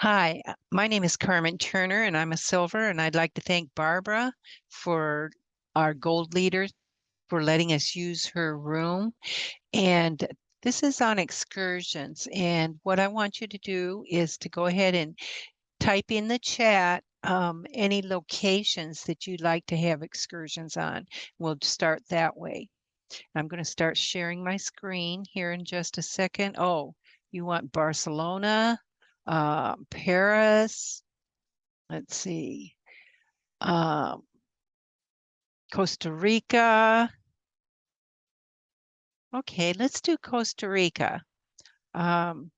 Hi, my name is Carmen Turner and I'm a silver, and I'd like to thank Barbara for our gold leader for letting us use her room. And this is on excursions. And what I want you to do is to go ahead and type in the chat any locations that you'd like to have excursions on. We'll start that way. I'm going to start sharing my screen here in just a second. Oh, you want Barcelona, Paris, let's see, um, Costa Rica. Okay, let's do Costa Rica. I'm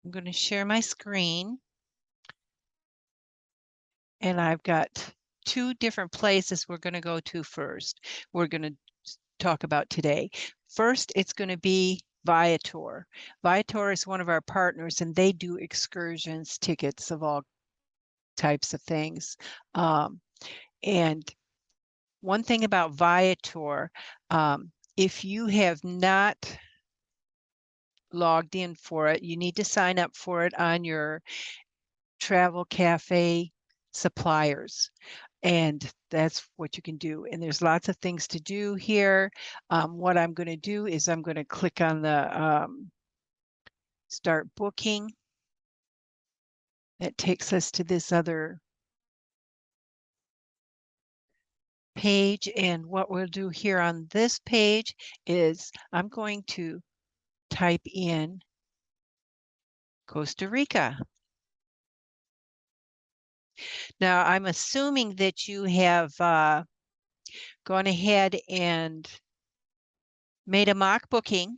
going to share my screen, and I've got two different places we're going to go to first. We're going to talk about today. First, it's going to be Viator. Viator is one of our partners, and they do excursions, tickets of all types of things. And one thing about Viator, if you have not logged in for it, you need to sign up for it on your travel cafe suppliers. And that's what you can do. And there's lots of things to do here. What I'm going to do is I'm going to click on the start booking. That takes us to this other page. And what we'll do here on this page is I'm going to type in Costa Rica. Now, I'm assuming that you have gone ahead and made a mock booking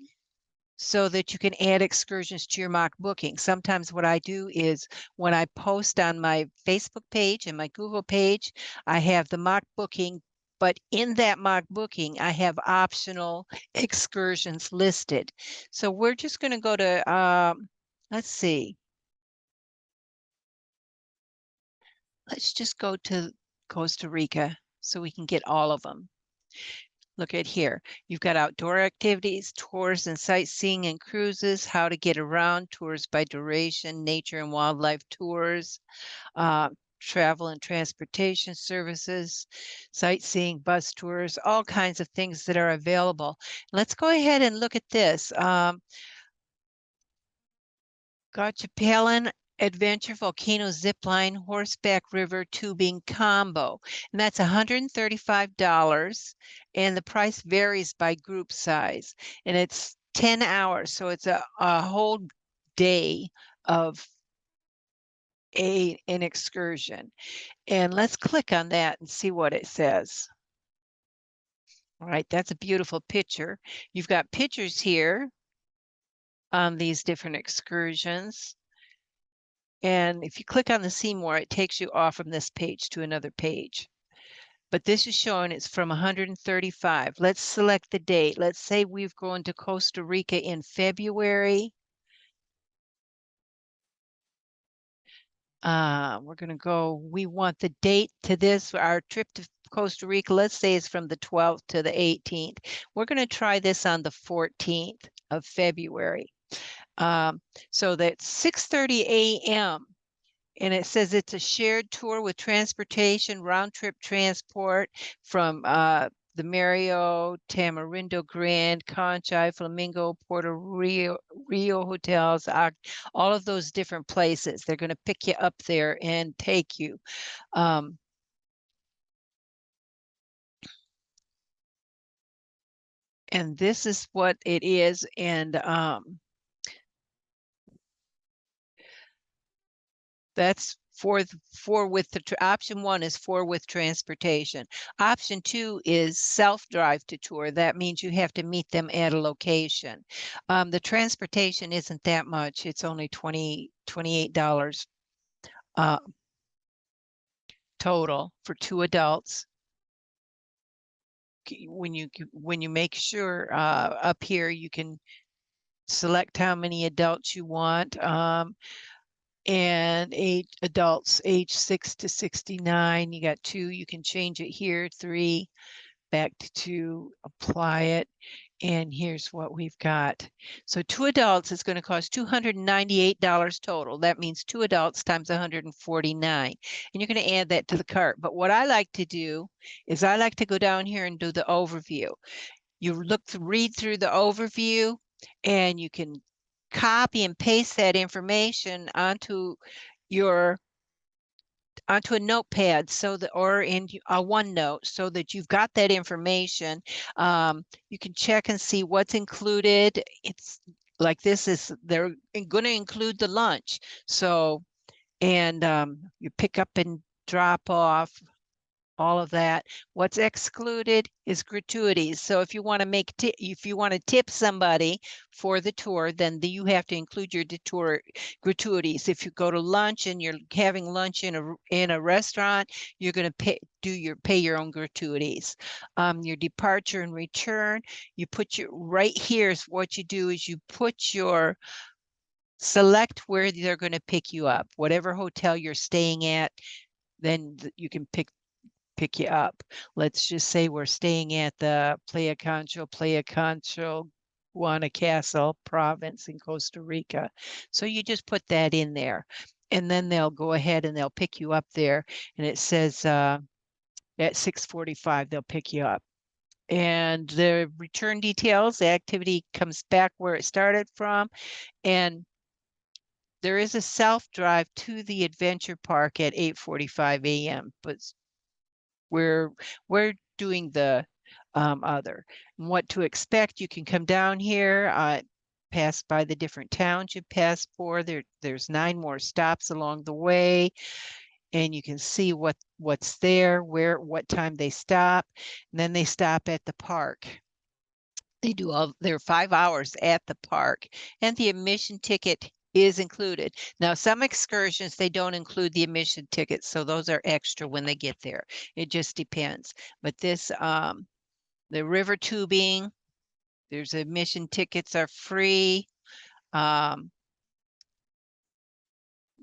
so that you can add excursions to your mock booking. Sometimes what I do is when I post on my Facebook page and my Google page, I have the mock booking, but in that mock booking, I have optional excursions listed. So we're just going to go to, let's see. Let's just go to Costa Rica so we can get all of them. Look at here. You've got outdoor activities, tours and sightseeing and cruises, how to get around, tours by duration, nature and wildlife tours, travel and transportation services, sightseeing, bus tours, all kinds of things that are available. Let's go ahead and look at this. Gachapelin Adventure Volcano Zipline Horseback River Tubing Combo. And that's $135. And the price varies by group size. And it's 10 hours. So it's a whole day of an excursion. And let's click on that and see what it says. All right, that's a beautiful picture. You've got pictures here on these different excursions. And if you click on the see more, it takes you off from this page to another page. But this is showing it's from 135. Let's select the date. Let's say we've gone to Costa Rica in February. We're going to go, we want the date to this, our trip to Costa Rica, let's say it's from the 12th to the 18th. We're going to try this on the 14th of February. So that's 6:30 a.m. And it says it's a shared tour with transportation, round trip transport from the Mario, Tamarindo Grand, Conchai, Flamingo, Puerto Rio hotels, all of those different places. They're going to pick you up there and take you. And this is what it is. And that's for with the option one is for with transportation. Option two is self-drive to tour. That means you have to meet them at a location. The transportation isn't that much. It's only $28 total for 2 adults. When you make sure up here you can select how many adults you want. And adults age 6 to 69. You got 2. You can change it here. 3, back to 2, apply it. And here's what we've got. So 2 adults is going to cost $298 total. That means 2 adults times 149. And you're going to add that to the cart. But what I like to do is I like to go down here and do the overview. You read through the overview, and you can copy and paste that information onto a notepad so that, or in a OneNote, so that you've got that information. You can check and see what's included. It's like they're going to include the lunch. So, and you pick up and drop off, all of that. What's excluded is gratuities. So if you want to tip somebody for the tour, then you have to include your tour gratuities. If you go to lunch and you're having lunch in a restaurant, you're going to pay your own gratuities. Your departure and return, you put right here is what you do is you put your select where they're going to pick you up, whatever hotel you're staying at, then you can pick you up. Let's just say we're staying at the Playa Concho, Guanacaste province in Costa Rica. So you just put that in there, and then they'll go ahead and they'll pick you up there. And it says at 6:45 they'll pick you up. And the return details, the activity comes back where it started from, and there is a self-drive to the adventure park at 8:45 a.m. But we're doing the other. And what to expect, you can come down here, pass by the different towns you pass for. There's 9 more stops along the way, and you can see what's there, what time they stop, and then they stop at the park. They're 5 hours at the park, and the admission ticket is included. Now, some excursions, they don't include the admission tickets, so those are extra when they get there. It just depends. But the river tubing, there's admission tickets are free. The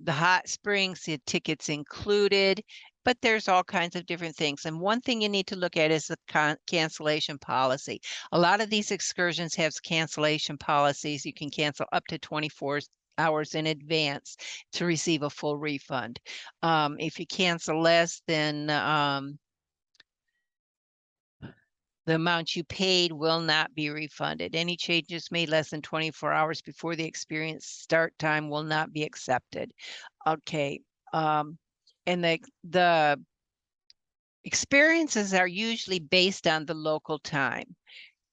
hot springs, the tickets included, but there's all kinds of different things. And one thing you need to look at is the cancellation policy. A lot of these excursions have cancellation policies. You can cancel up to 24 hours in advance to receive a full refund. If you cancel less than the amount you paid will not be refunded. Any changes made less than 24 hours before the experience start time will not be accepted. Okay. And the experiences are usually based on the local time.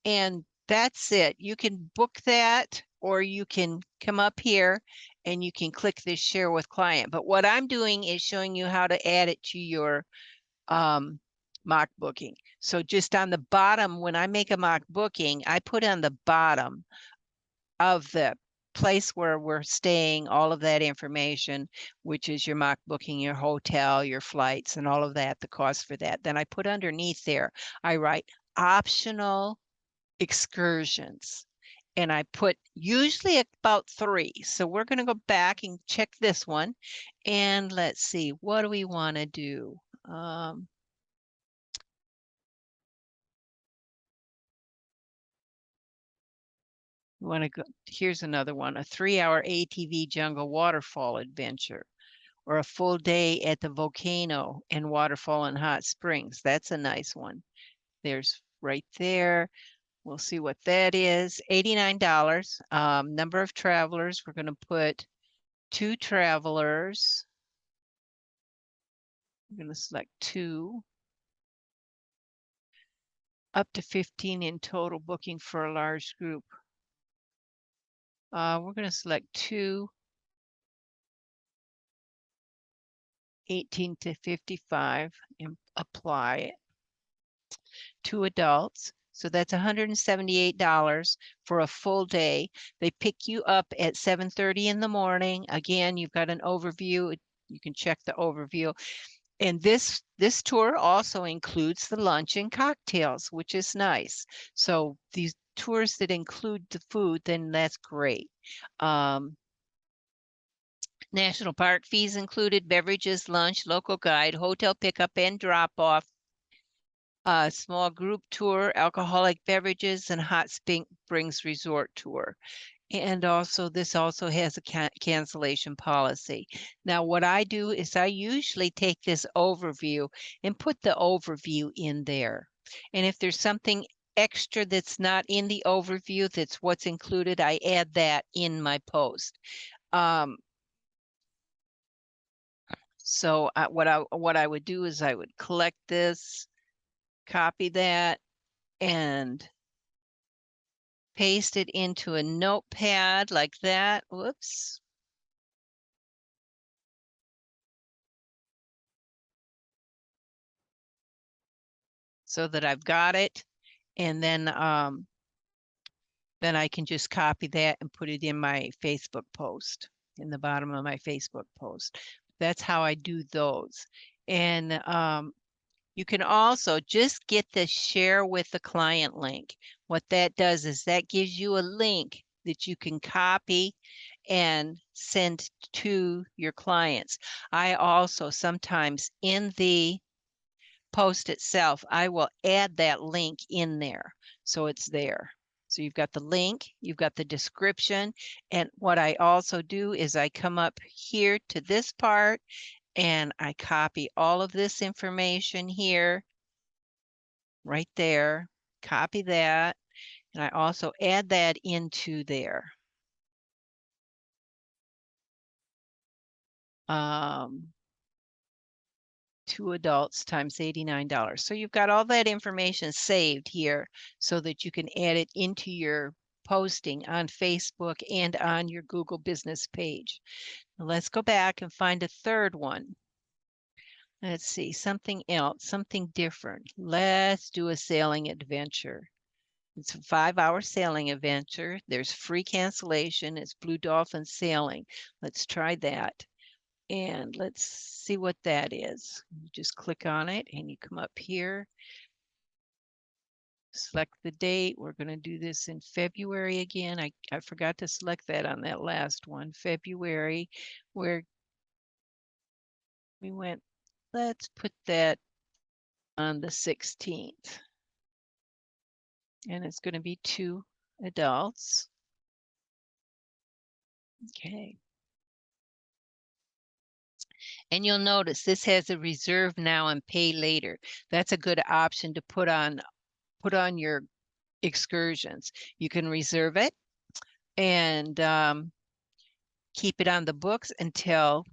And that's it. You can book that, or you can come up here and you can click this share with client. But what I'm doing is showing you how to add it to your mock booking. So just on the bottom, when I make a mock booking, I put on the bottom of the place where we're staying all of that information, which is your mock booking, your hotel, your flights, and all of that, the cost for that. Then I put underneath there, I write optional excursions. And I put usually about 3. So we're going to go back and check this one. And let's see, what do we want to do? You want to go, here's another one, a 3-hour ATV jungle waterfall adventure, or a full day at the volcano and waterfall and hot springs. That's a nice one. There's right there. We'll see what that is. $89. Number of travelers, we're going to put 2 travelers. I'm going to select 2. Up to 15 in total booking for a large group. We're going to select 2. 18 to 55 and apply it. 2 adults. So that's $178 for a full day. They pick you up at 7:30 in the morning. Again, you've got an overview. You can check the overview. And this tour also includes the lunch and cocktails, which is nice. So these tours that include the food, then that's great. National park fees included, beverages, lunch, local guide, hotel pickup and drop off. a small group tour, alcoholic beverages, and hot springs resort tour. And also, this also has a cancellation policy. Now, what I do is I usually take this overview and put the overview in there. And if there's something extra that's not in the overview, that's what's included, I add that in my post. So what I would do is I would collect this, copy that, and paste it into a notepad like that. Whoops. So that I've got it. And then I can just copy that and put it in my Facebook post, in the bottom of my Facebook post. That's how I do those. And you can also just get the share with the client link. What that does is that gives you a link that you can copy and send to your clients. I also sometimes in the post itself, I will add that link in there. So it's there. So you've got the link, you've got the description. And what I also do is I come up here to this part and I copy all of this information here, right there, copy that. And I also add that into there. Two adults times $89. So you've got all that information saved here so that you can add it into your posting on Facebook and on your Google business page. Now let's go back and find a third one. Let's see, something else, something different. Let's do a sailing adventure. It's a 5-hour sailing adventure. There's free cancellation. It's Blue Dolphin Sailing. Let's try that. And let's see what that is. You just click on it and you come up here, select the date. We're going to do this in February again. I forgot to select that on that last one, February, where we went. Let's put that on the 16th. And it's going to be 2 adults. Okay. And you'll notice this has a reserve now and pay later. That's a good option to put on your excursions. You can reserve it and keep it on the books until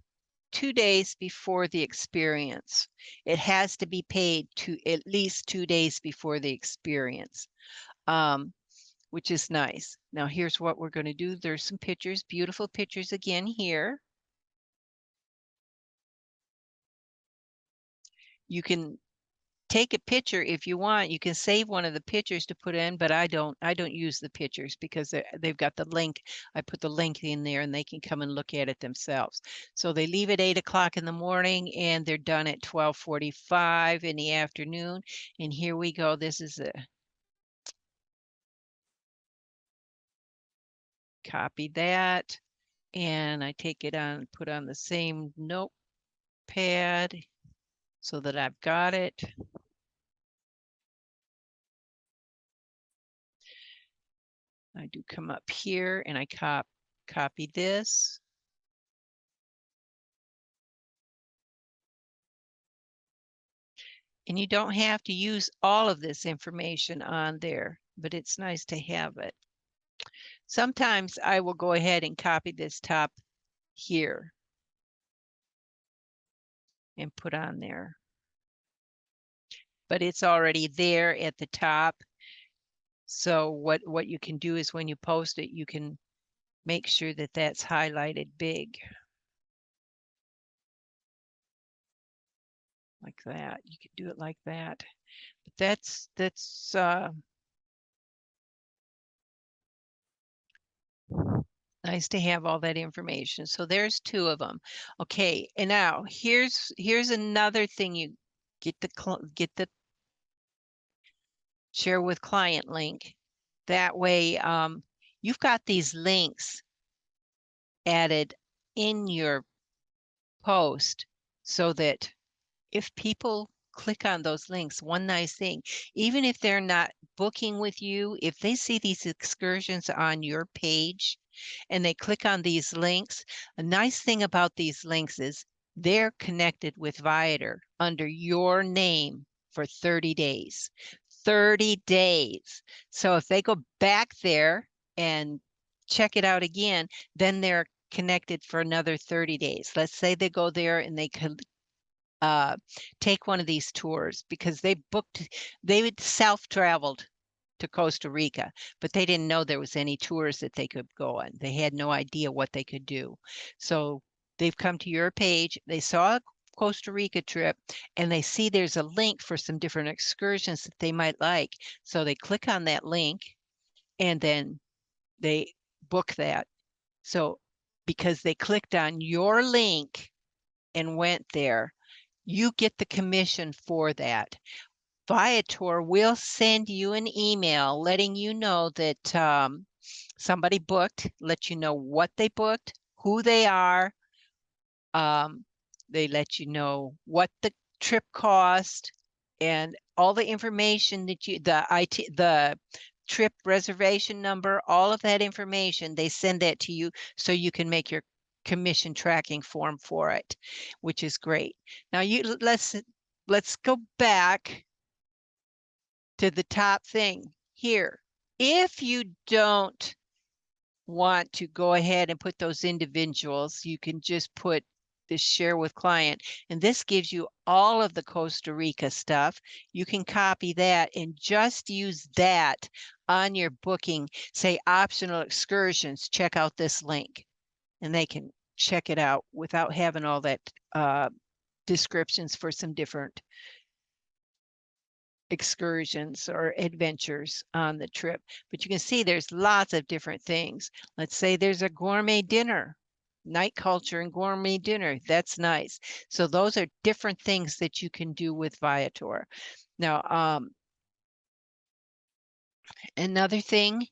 2 days before the experience. It has to be paid to at least 2 days before the experience, which is nice. Now here's what we're going to do. There's some pictures, beautiful pictures again here. You can take a picture if you want. You can save one of the pictures to put in, but I don't use the pictures because they've got the link. I put the link in there and they can come and look at it themselves. So they leave at 8 o'clock in the morning and they're done at 12:45 in the afternoon. And here we go. This is a copy that. And I take it on, put on the same notepad so that I've got it. I do come up here and I copy this. And you don't have to use all of this information on there, but it's nice to have it. Sometimes I will go ahead and copy this top here and put on there. But it's already there at the top. So what you can do is when you post it, you can make sure that that's highlighted big. Like that. You can do it like that. But that's nice to have all that information. So there's 2 of them. Okay, and now here's another thing. You get the share with client link. That way, you've got these links added in your post so that if people click on those links, one nice thing, even if they're not booking with you, if they see these excursions on your page and they click on these links, a nice thing about these links is they're connected with Viator under your name for 30 days. 30 days. So if they go back there and check it out again, then they're connected for another 30 days. Let's say they go there and they could take one of these tours because they would self-traveled to Costa Rica, but they didn't know there was any tours that they could go on. They had no idea what they could do. So they've come to your page, they saw a Costa Rica trip, and they see there's a link for some different excursions that they might like. So they click on that link and then they book that. So because they clicked on your link and went there, you get the commission for that. Viator will send you an email letting you know that somebody booked, let you know what they booked, who they are. They let you know what the trip cost and all the information that the trip reservation number, all of that information, they send that to you so you can make your commission tracking form for it, which is great. Now let's go back to the top thing here. If you don't want to go ahead and put those individuals, you can just put this share with client, and this gives you all of the Costa Rica stuff. You can copy that and just use that on your booking. Say optional excursions, check out this link, and they can check it out without having all that descriptions for some different excursions or adventures on the trip. But you can see there's lots of different things. Let's say there's a gourmet dinner, night culture and gourmet dinner. That's nice. So those are different things that you can do with Viator. Now, another thing,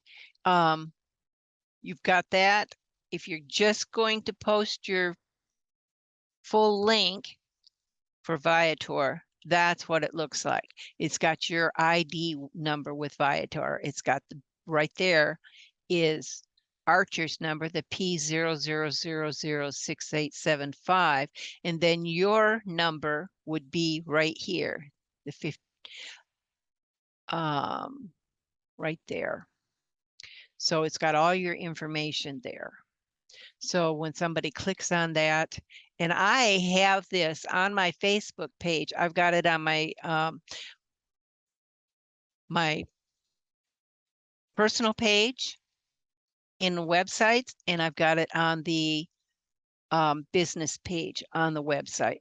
you've got that. If you're just going to post your full link for Viator, that's what it looks like. It's got your ID number with Viator. It's got the right there is Archer's number, the P00006875, and then your number would be right here, the 50, right there. So it's got all your information there. So when somebody clicks on that, and I have this on my Facebook page, I've got it on my personal page in the website, and I've got it on the business page on the website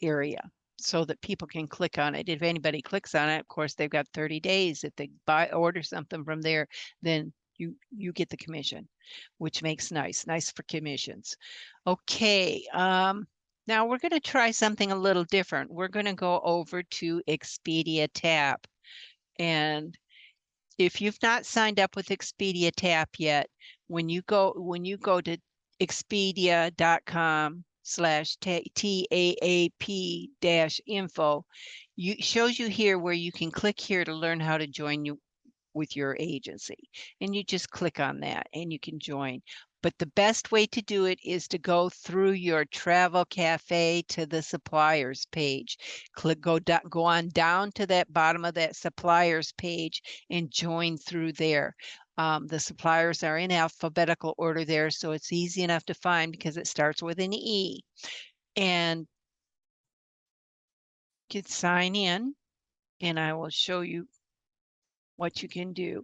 area so that people can click on it. If anybody clicks on it, of course, they've got 30 days. If they order something from there, then you get the commission, which makes nice for commissions. Okay, now we're going to try something a little different. We're going to go over to Expedia Tap. And if you've not signed up with Expedia Tap yet, when you go to expedia.com/TAAP-info, shows you here where you can click here to learn how to join you with your agency. And you just click on that and you can join. But the best way to do it is to go through your Travel Cafe to the suppliers page. Go on down to that bottom of that suppliers page and join through there. The suppliers are in alphabetical order there, so it's easy enough to find because it starts with an E. And you can sign in, and I will show you what you can do.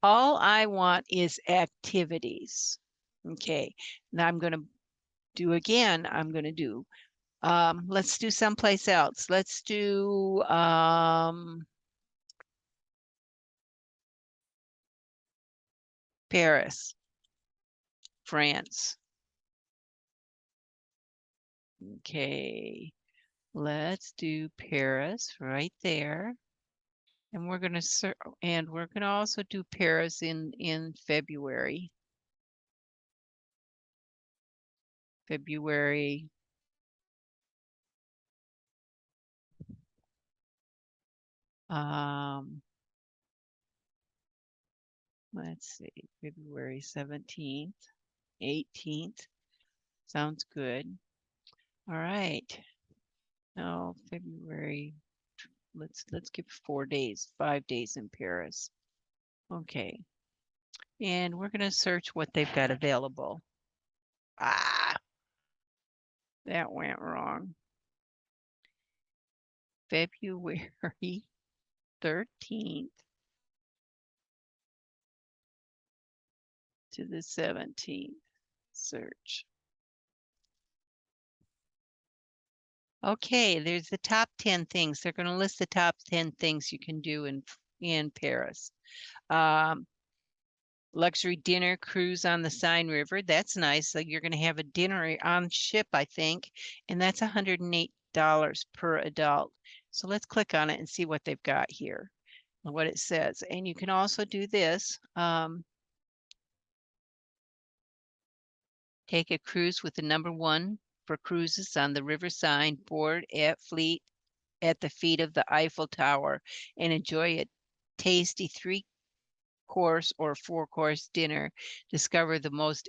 All I want is activities. Okay, now I'm going to do again. Let's do someplace else. Let's do Paris, France. Okay, let's do Paris right there. And we're going to also do Paris in February. February Let's see, February 17th, 18th. Sounds good. All right. Now February, let's give 4 days, 5 days in Paris. Okay. And we're going to search what they've got available. Ah, that went wrong. February 13th to the 17th. Search. Okay, there's the top 10 things. They're going to list the top 10 things you can do in Paris. Luxury dinner cruise on the Seine River. That's nice. So you're going to have a dinner on ship, I think, and that's $108 per adult. So let's click on it and see what they've got here, what it says. And you can also do this. Take a cruise with the #1 for cruises on the River Seine, board at the feet of the Eiffel Tower, and enjoy a tasty 3-course or 4-course dinner. Discover the most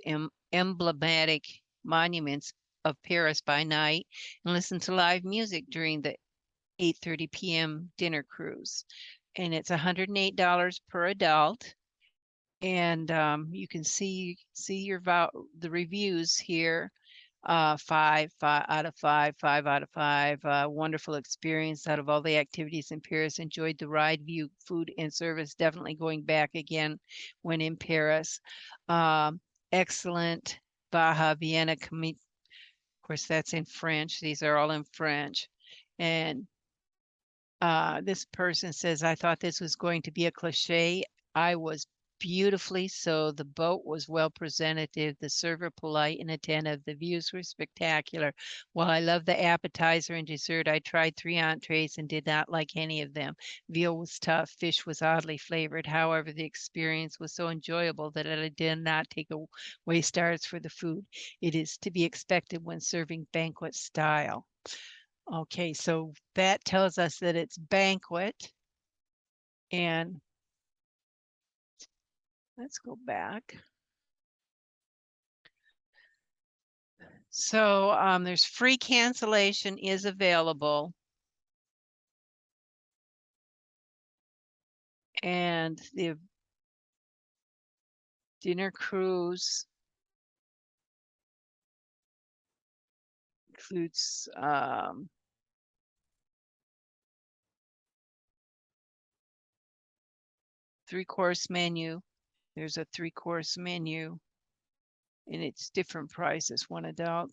emblematic monuments of Paris by night, and listen to live music during the 8:30 p.m. dinner cruise. And it's $108 per adult. And you can see the reviews here. 5 out of 5, 5 out of 5. Wonderful experience out of all the activities in Paris. Enjoyed the ride, view, food, and service. Definitely going back again when in Paris. Excellent. Baja, Vienna. Of course, that's in French. These are all in French. And this person says, I thought this was going to be a cliche. I was beautifully so. The boat was well presented, the server polite and attentive. The views were spectacular. While I love the appetizer and dessert, I tried 3 entrees and did not like any of them. Veal was tough. Fish was oddly flavored. However, the experience was so enjoyable that I did not take away stars for the food. It is to be expected when serving banquet style. Okay, so that tells us that it's banquet. And let's go back. So there's free cancellation is available. And the dinner cruise includes 3-course menu. There's a 3-course menu. And it's different prices. 1 adult.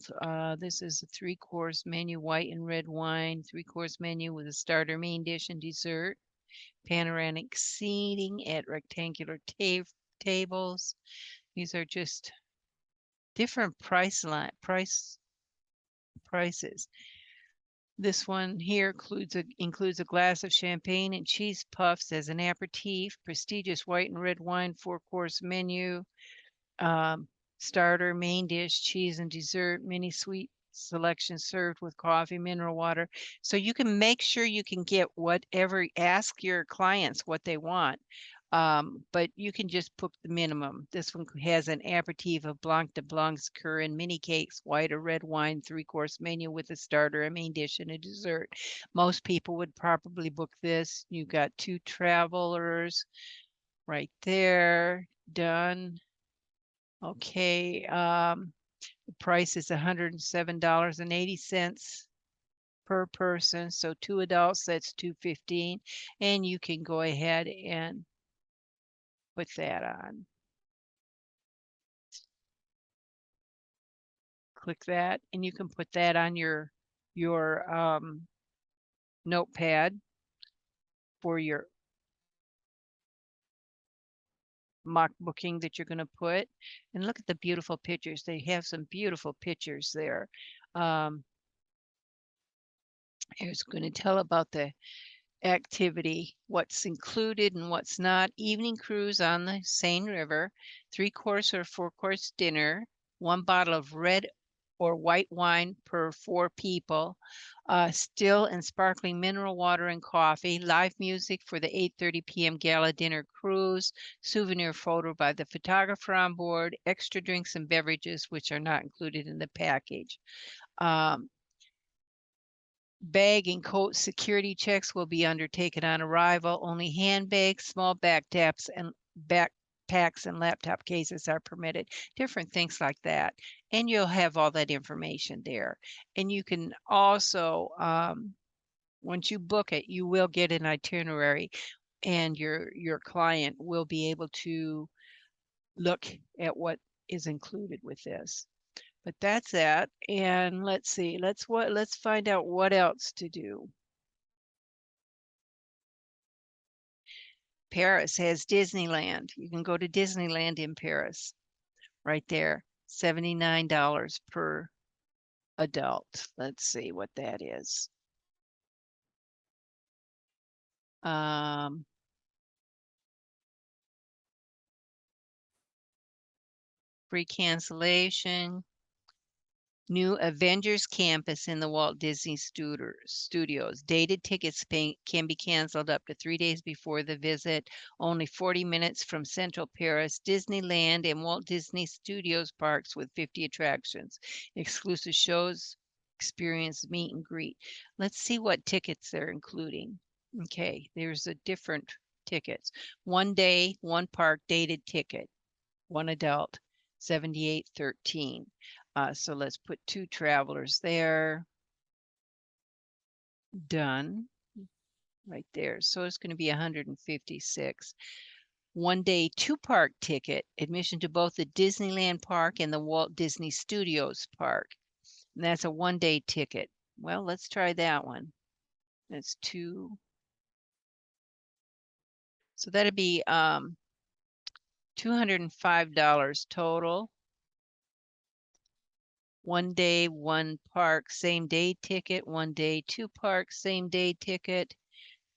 This is a 3-course menu, white and red wine, 3-course menu with a starter, main dish, and dessert. Panoramic seating at rectangular tables. These are just different prices. This one here includes a glass of champagne and cheese puffs as an aperitif. Prestigious white and red wine 4-course menu. Starter, main dish, cheese and dessert, mini sweet selection served with coffee, mineral water. So you can make sure you can get whatever, ask your clients what they want. But you can just put the minimum. This one has an aperitif of Blanc de Blancs, currant, mini cakes, white or red wine, 3-course menu with a starter, a main dish, and a dessert. Most people would probably book this. You've got 2 travelers right there, done. Okay, the price is $107.80 per person. So 2 adults, that's $215. And you can go ahead and put that on. Click that, and you can put that on your notepad for your mock booking that you're going to put. And look at the beautiful pictures. They have some beautiful pictures there. Here's going to tell about the activity, what's included and what's not. Evening cruise on the Seine River, 3-course or 4-course dinner, 1 bottle of red or white wine per 4 people, still and sparkling mineral water and coffee, live music for the 8:30 p.m. gala dinner cruise, souvenir photo by the photographer on board, extra drinks and beverages, which are not included in the package. Bag and coat security checks will be undertaken on arrival. Only handbags, small backpacks, and laptop cases are permitted. Different things like that. And you'll have all that information there. And you can also, once you book it, you will get an itinerary, and your client will be able to look at what is included with this. But that's that. And let's see, let's find out what else to do. Paris has Disneyland. You can go to Disneyland in Paris right there. $79 per adult. Let's see what that is. Free cancellation. New Avengers Campus in the Walt Disney Studios. Dated tickets can be canceled up to 3 days before the visit. Only 40 minutes from Central Paris, Disneyland, and Walt Disney Studios parks with 50 attractions. Exclusive shows, experience meet and greet. Let's see what tickets they're including. Okay, there's a different tickets. 1 day, 1 park dated ticket, 1 adult, $78.13. So let's put 2 travelers there. Done. Right there. So it's going to be 156. 1 day, 2 park ticket, admission to both the Disneyland Park and the Walt Disney Studios Park. And that's a 1 day ticket. Well, let's try that one. That's 2. So that'd be $205 total. 1 day, 1 park, same day ticket. 1 day, 2 park, same day ticket.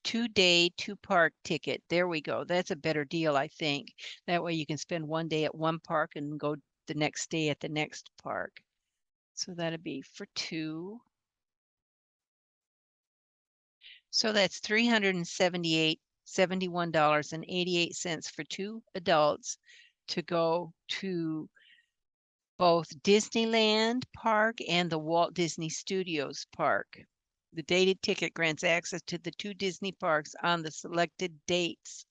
2 day, 2 park ticket. There we go. That's a better deal, I think. That way you can spend 1 day at one park and go the next day at the next park. So that'd be for 2. So that's $371.88 for 2 adults to go to both Disneyland Park and the Walt Disney Studios Park. The dated ticket grants access to the 2 Disney parks on the selected dates.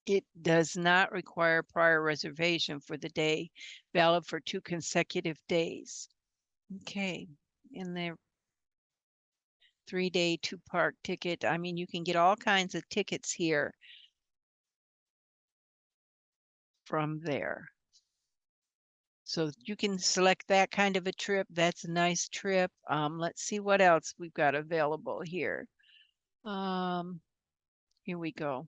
It does not require prior reservation for the day, valid for 2 consecutive days. Okay, and the 3 day, 2 park ticket. I mean, you can get all kinds of tickets here from there. So you can select that kind of a trip. That's a nice trip. Let's see what else we've got available here. Here we go.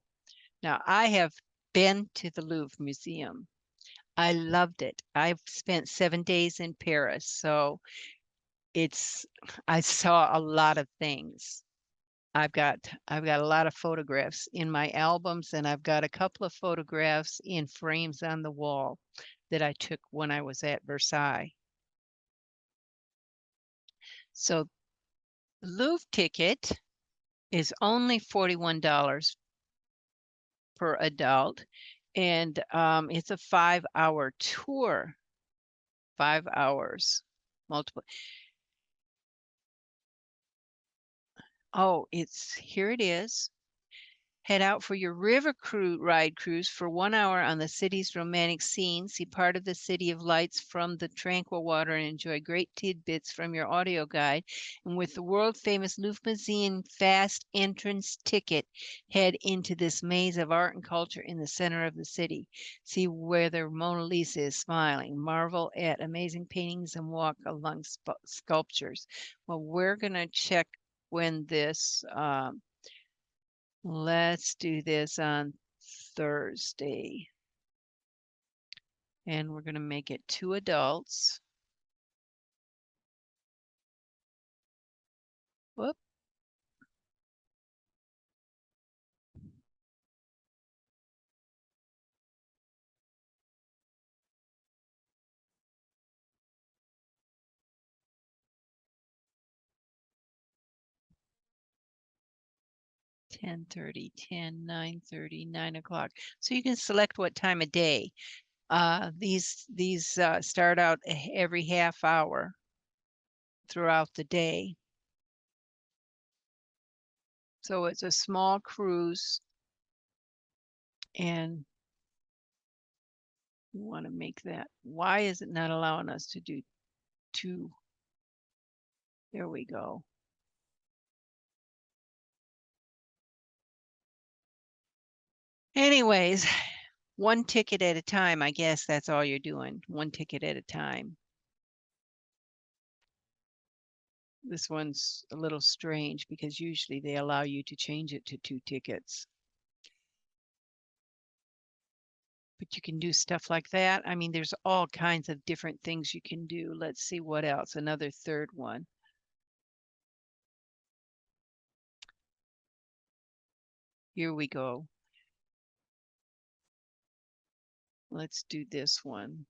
Now, I have been to the Louvre Museum. I loved it. I've spent 7 days in Paris, so I saw a lot of things. I've got a lot of photographs in my albums, and I've got a couple of photographs in frames on the wall that I took when I was at Versailles. So the Louvre ticket is only $41 per adult, and it's a 5-hour tour. 5 hours, multiple. Oh, here it is. Head out for your river ride cruise for 1 hour on the city's romantic scene. See part of the City of Lights from the tranquil water and enjoy great tidbits from your audio guide. And with the world famous Louvre Museum fast entrance ticket, head into this maze of art and culture in the center of the city. See where the Mona Lisa is smiling. Marvel at amazing paintings and walk along sculptures. Well, we're going to check when this let's do this on Thursday. And we're going to make it 2 adults. Whoop. 10:30, 10, 9:30, 9 o'clock. So you can select what time of day. These start out every half hour throughout the day. So it's a small cruise, and we want to make that. Why is it not allowing us to do two? There we go. Anyways, one ticket at a time. I guess that's all you're doing. One ticket at a time. This one's a little strange because usually they allow you to change it to 2 tickets. But you can do stuff like that. I mean, there's all kinds of different things you can do. Let's see what else. Another third one. Here we go. Let's do this one.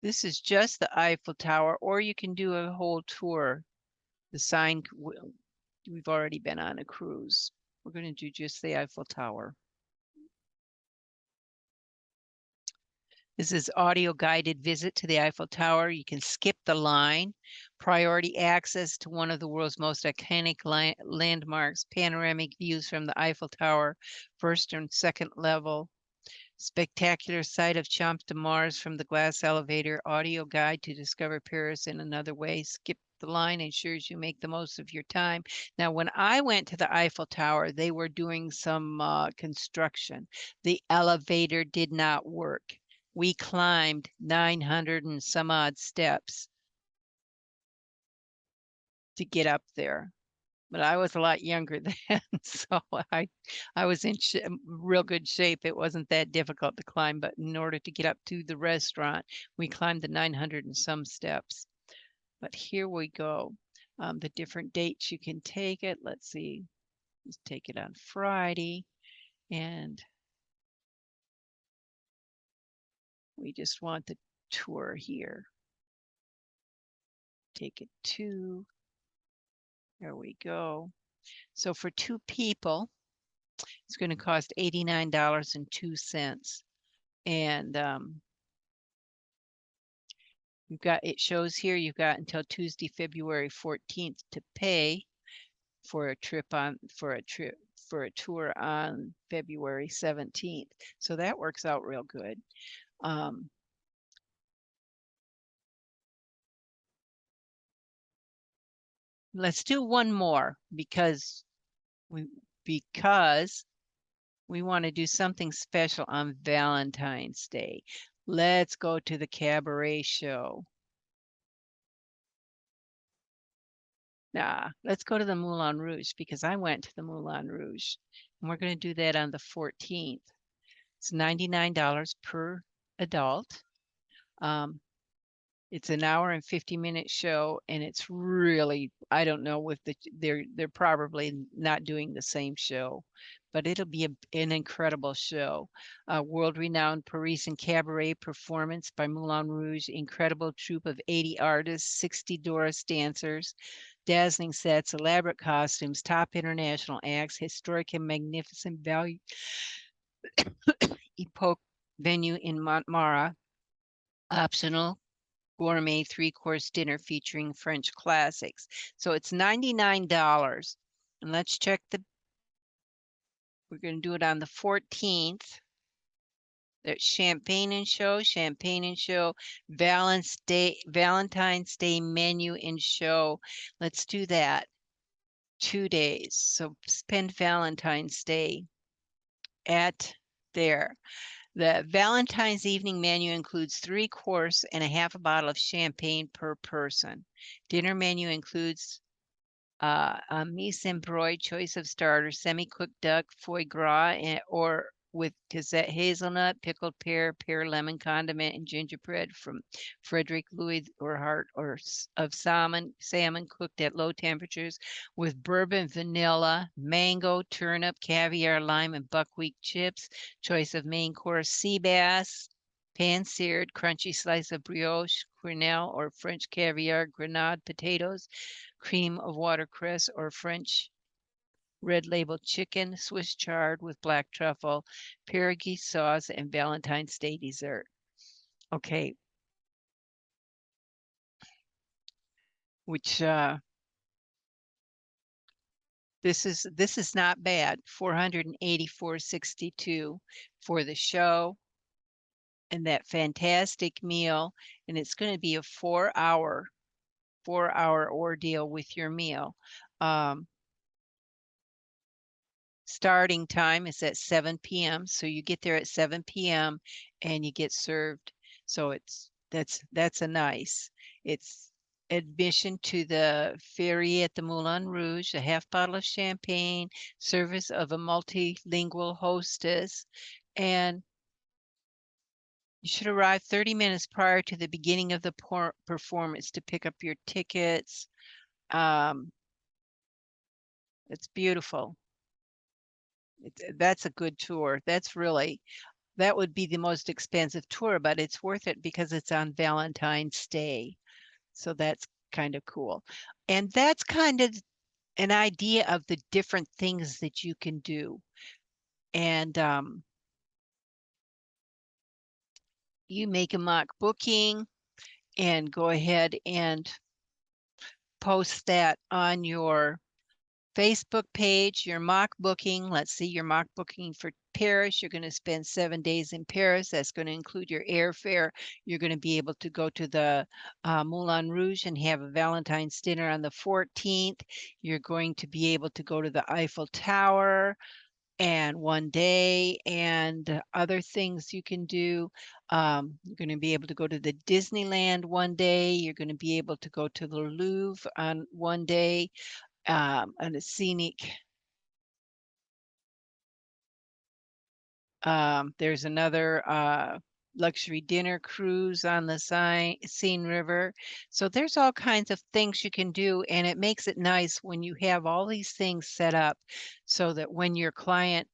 This is just the Eiffel Tower, or you can do a whole tour. The sign, we've already been on a cruise. We're going to do just the Eiffel Tower. This is audio guided visit to the Eiffel Tower. You can skip the line. Priority access to one of the world's most iconic landmarks. Panoramic views from the Eiffel Tower, first and second level. Spectacular sight of Champ de Mars from the glass elevator. Audio guide to discover Paris in another way. Skip the line ensures you make the most of your time. Now, when I went to the Eiffel Tower, they were doing some construction. The elevator did not work. We climbed 900 and some odd steps to get up there. But I was a lot younger then, so I was in real good shape. It wasn't that difficult to climb, but in order to get up to the restaurant, we climbed the 900 and some steps. But here we go. The different dates you can take it. Let's see. Let's take it on Friday, and we just want the tour here. Take it to, there we go. So for 2 people, it's going to cost $89.02. And you've got, it shows here, you've got until Tuesday, February 14th to pay for a tour on February 17th. So that works out real good. Let's do one more because we want to do something special on Valentine's Day. Let's go to the cabaret show. Let's go to the Moulin Rouge because I went to the Moulin Rouge, and we're going to do that on the 14th. It's $99 per adult. It's an hour and 50-minute show, and it's really, I don't know if they're probably not doing the same show, but it'll be an incredible show. World-renowned Parisian cabaret performance by Moulin Rouge, incredible troupe of 80 artists, 60 Doris dancers, dazzling sets, elaborate costumes, top international acts, historic and magnificent value epoch venue in Montmartre, optional gourmet 3-course dinner featuring French classics. So it's $99. And let's check we're going to do it on the 14th. There's champagne and show, Valentine's Day menu and show. Let's do that. 2 days. So spend Valentine's Day at there. The Valentine's evening menu includes 3-course and a half a bottle of champagne per person. Dinner menu includes a mise en broil, choice of starters, semi-cooked duck, foie gras, or with hazelnut, pickled pear, lemon condiment, and gingerbread from Frederick Louis Urquhart, or of salmon cooked at low temperatures with bourbon, vanilla, mango, turnip, caviar, lime, and buckwheat chips. Choice of main course, sea bass, pan-seared, crunchy slice of brioche, quenelle or French caviar, grenade potatoes, cream of watercress or French red label chicken, Swiss chard with black truffle, pierogi sauce, and Valentine's Day dessert. Okay, which this is not bad. 484.62 for the show and that fantastic meal, and it's going to be a 4-hour ordeal with your meal. Starting time is at 7 p.m. So you get there at 7 p.m. and you get served. So that's a nice. It's admission to the ferry at the Moulin Rouge, a half bottle of champagne, service of a multilingual hostess, and you should arrive 30 minutes prior to the beginning of the performance to pick up your tickets. It's beautiful. That's a good tour. That would be the most expensive tour, but it's worth it because it's on Valentine's Day. So that's kind of cool. And that's kind of an idea of the different things that you can do. And you make a mock booking and go ahead and post that on your Facebook page, your mock booking. Let's see, your mock booking for Paris. You're going to spend 7 days in Paris. That's going to include your airfare. You're going to be able to go to the Moulin Rouge and have a Valentine's dinner on the 14th. You're going to be able to go to the Eiffel Tower and one day and other things you can do. You're going to be able to go to the Disneyland one day. You're going to be able to go to the Louvre on one day. And a scenic. There's another luxury dinner cruise on the Seine River. So there's all kinds of things you can do, and it makes it nice when you have all these things set up so that when your client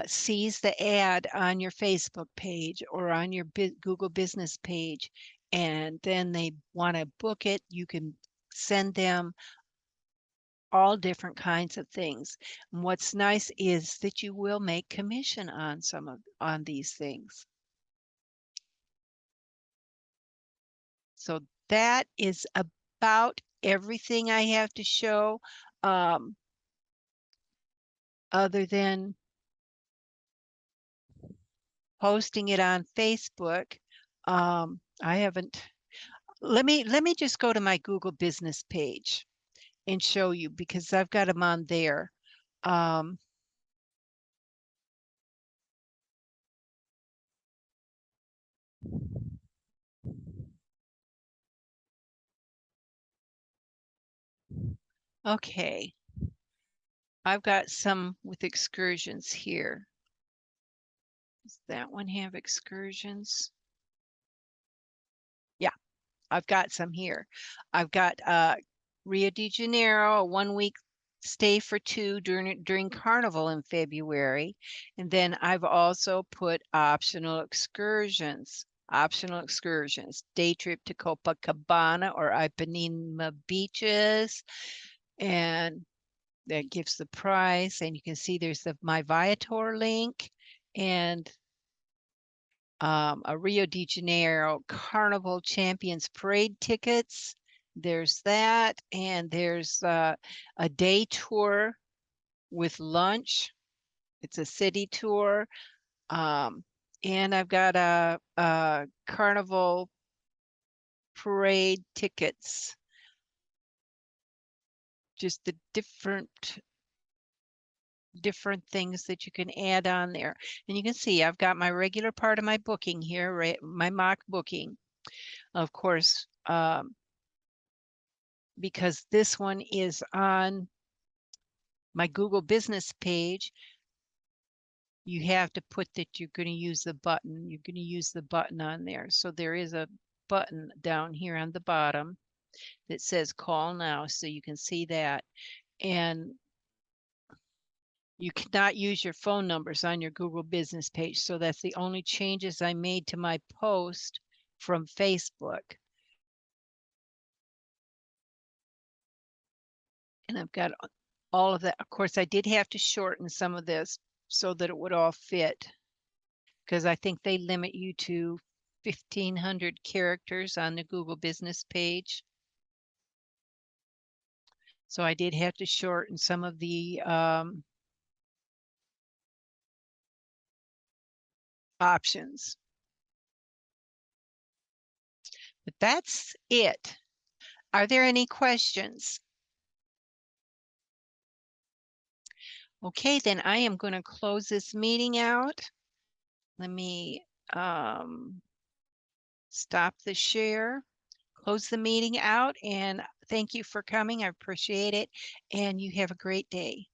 sees the ad on your Facebook page or on your Google business page, and then they want to book it, you can send them all different kinds of things. And what's nice is that you will make commission on these things. So that is about everything I have to show, other than posting it on Facebook. I haven't. Let me just go to my Google business page and show you because I've got them on there. Okay, I've got some with excursions here. Does that one have excursions? Yeah, I've got some here. I've got Rio de Janeiro, a 1 week stay for two during Carnival in February. And then I've also put optional excursions. Optional excursions, day trip to Copacabana or Ipanema beaches. And that gives the price. And you can see there's the My Viator link and a Rio de Janeiro Carnival Champions Parade tickets. There's that. And there's a day tour with lunch. It's a city tour. And I've got a Carnival Parade tickets. Just the different things that you can add on there. And you can see I've got my regular part of my booking here, right? My mock booking. Of course, because this one is on my Google business page, you have to put that you're going to use the button. You're going to use the button on there. So there is a button down here on the bottom that says call now. So you can see that. And You cannot use your phone numbers on your Google business page. So that's the only changes I made to my post from Facebook. And I've got all of that. Of course, I did have to shorten some of this so that it would all fit, because I think they limit you to 1,500 characters on the Google business page. So I did have to shorten some of the options. But that's it. Are there any questions? Okay, then I am going to close this meeting out. Let me stop the share, close the meeting out, and thank you for coming. I appreciate it, and you have a great day.